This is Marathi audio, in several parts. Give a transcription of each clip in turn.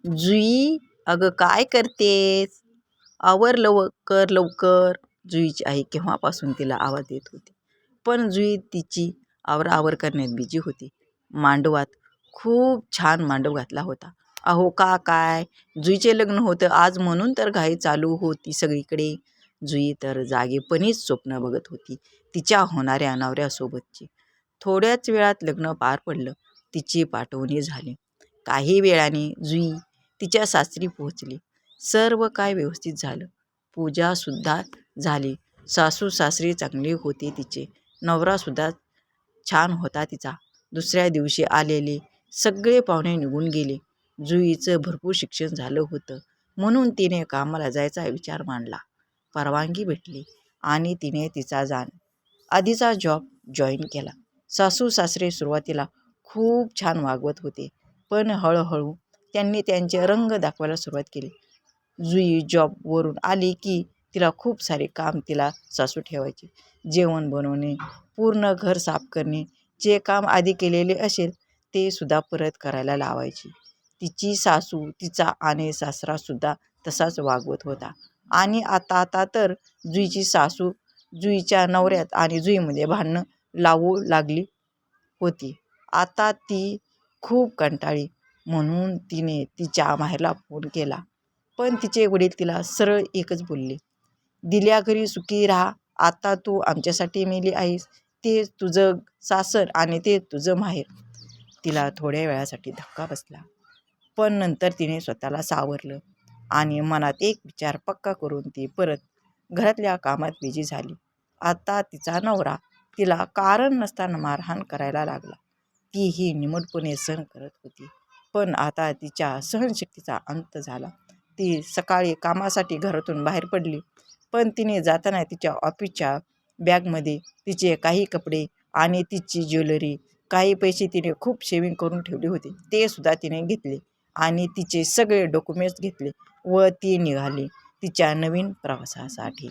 जुई, अगं काय करतेस? आवर लवकर लवकर. जुईची आई केव्हापासून तिला आवाज देत होती, पण जुई तिची आवराआवर करण्यात बिजी होती. मांडवात खूप छान मांडव घातला होता. अहो का काय, जुईचे लग्न होतं आज म्हणून तर घाई चालू होती सगळीकडे. जुई तर जागेपणीच स्वप्न बघत होती तिच्या होणाऱ्या नवऱ्यासोबतची. थोड्याच वेळात लग्न पार पडलं. तिची पाठवणी झाली. काही वेळाने जुई तिच्या सासरी पोहोचली. सर्व काय व्यवस्थित झालं. पूजासुद्धा झाली. सासू सासरे चांगले होते तिचे. नवरासुद्धा छान होता तिचा. दुसऱ्या दिवशी आलेले सगळे पाहुणे निघून गेले. जुईचं भरपूर शिक्षण झालं होतं म्हणून तिने कामाला जायचा विचार मांडला. परवानगी भेटली आणि तिने तिचा आधीचा जॉब जॉईन केला. सासू सासरे सुरुवातीला खूप छान वागवत होते, पण हळूहळू त्यांनी त्यांचे रंग दाखवायला सुरुवात केली. जुई जॉबवरून आली की तिला खूप सारे काम तिला सासू ठेवायची. जेवण बनवणे, पूर्ण घर साफ करणे, जे काम आधी केलेले असेल ते सुद्धा परत करायला लावायची. तिची सासू तिचा आणि सासरासुद्धा तसाच वागवत होता. आणि आता आता तर जुईची सासू जुईच्या नवऱ्यात आणि जुईमध्ये भांडणं लावू लागली होती. आता ती खूप कंटाळली म्हणून तिने तिच्या माहेरला फोन केला. पण तिचे वडील तिला सरळ एकच बोलले, दिल्या घरी सुखी राहा. आता तू आमच्यासाठी मेली आहेस. ते तुझं सासर आणि ते तुझं माहेर. तिला थोड्या वेळासाठी धक्का बसला, पण नंतर तिने स्वतःला सावरलं आणि मनात एक विचार पक्का करून ती परत घरातल्या कामात बिझी झाली. आता तिचा नवरा तिला कारण नसताना मारहाण करायला लागला. तीही निमूटपणे सहन करत होती, पण आता तिच्या सहनशक्तीचा अंत झाला. ती सकाळी कामासाठी घरातून बाहेर पडली, पण तिने जाताना तिच्या ऑफिसच्या बॅगमध्ये तिचे काही कपडे आणि तिची ज्वेलरी, काही पैसे तिने खूप सेविंग करून ठेवले होते ते सुद्धा तिने घेतले आणि तिचे सगळे डॉक्युमेंट्स घेतले व ती निघाली तिच्या नवीन प्रवासासाठी.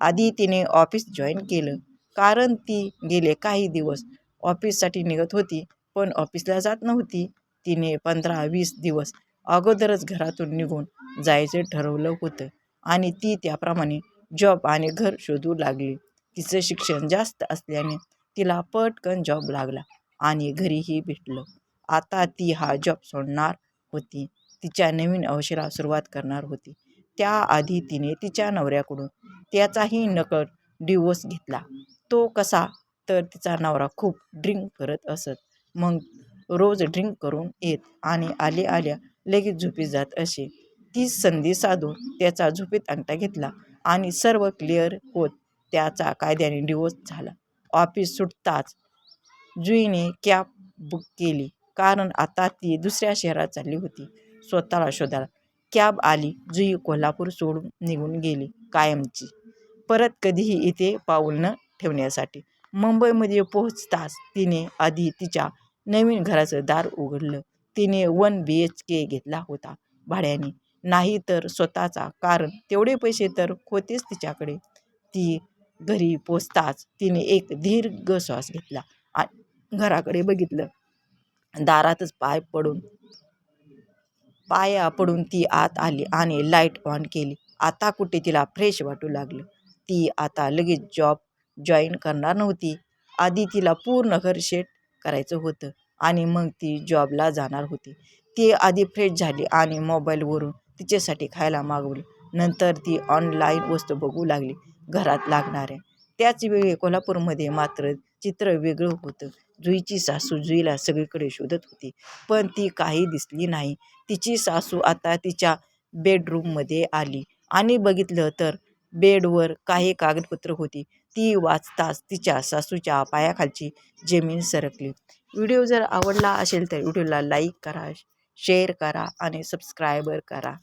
आधी तिने ऑफिस जॉईन केलं, कारण ती गेले काही दिवस ऑफिससाठी निघत होती पण ऑफिसला जात नव्हती. तिने 15-20 दिवस अगोदरच घरातून निघून जायचं ठरवलं होतं आणि ती त्याप्रमाणे जॉब आणि घर शोधू लागली. तिचं शिक्षण जास्त असल्याने तिला पटकन जॉब लागला आणि घरीही भेटलं. आता ती हा जॉब सोडणार होती. तिच्या नवीन आयुष्याला सुरुवात करणार होती. त्याआधी तिने तिच्या नवऱ्याकडून त्याचाही नकळत डिवोर्स घेतला. तो कसा, तर तिचा नवरा खूप ड्रिंक करत असत. मग रोज ड्रिंक करून येत आणि आल्या लगेच झोपीत जात असे. तीच संधी साधून त्याचा झोपेत अंगठा घेतला आणि सर्व क्लिअर होत त्याचा कायद्याने डिवोर्स झाला. ऑफिस सुटताच जुईने कॅब बुक केली, कारण आता ती दुसऱ्या शहरात चालली होती स्वतःला शोधायला. कॅब आली. जुई कोल्हापूर सोडून निघून गेली कायमची, परत कधीही इथे पाऊल न ठेवण्यासाठी. मुंबईमध्ये पोहोचताच तिने आधी तिच्या नवीन घराचं दार उघडलं. तिने 1 BHK घेतला होता भाड्याने, नाही तर स्वतःचा, कारण तेवढे पैसे तर होतेच तिच्याकडे. ती घरी पोचताच तिने एक दीर्घ श्वास घेतला आणि घराकडे बघितलं. दारातच पाया पडून ती आत आली आणि लाईट ऑन केली. आता कुठे तिला फ्रेश वाटू लागलं. ती आता लगेच जॉब जॉईन करणार नव्हती. आधी तिला पूर्ण घर सेट करायचं होतं आणि मग ती जॉबला जाणार होती. ती आधी फ्रेश झाली आणि मोबाईलवरून तिच्यासाठी खायला मागवलं. नंतर ती ऑनलाईन वस्तू बघू लागली घरात लागणाऱ्या. त्याच वेळी कोल्हापूरमध्ये मात्र चित्र वेगळं होतं. जुईची सासू जुईला सगळीकडे शोधत होती, पण ती काही दिसली नाही. तिची सासू आता तिच्या बेडरूममध्ये आली आणि बघितलं तर बेडवर काही कागदपत्र होती. ती वाचताच तिच्या सासूच्या पायाखालची जमीन सरकली. व्हिडिओ जर आवडला असेल तर व्हिडिओला लाईक करा, शेअर करा आणि सबस्क्राईबर करा.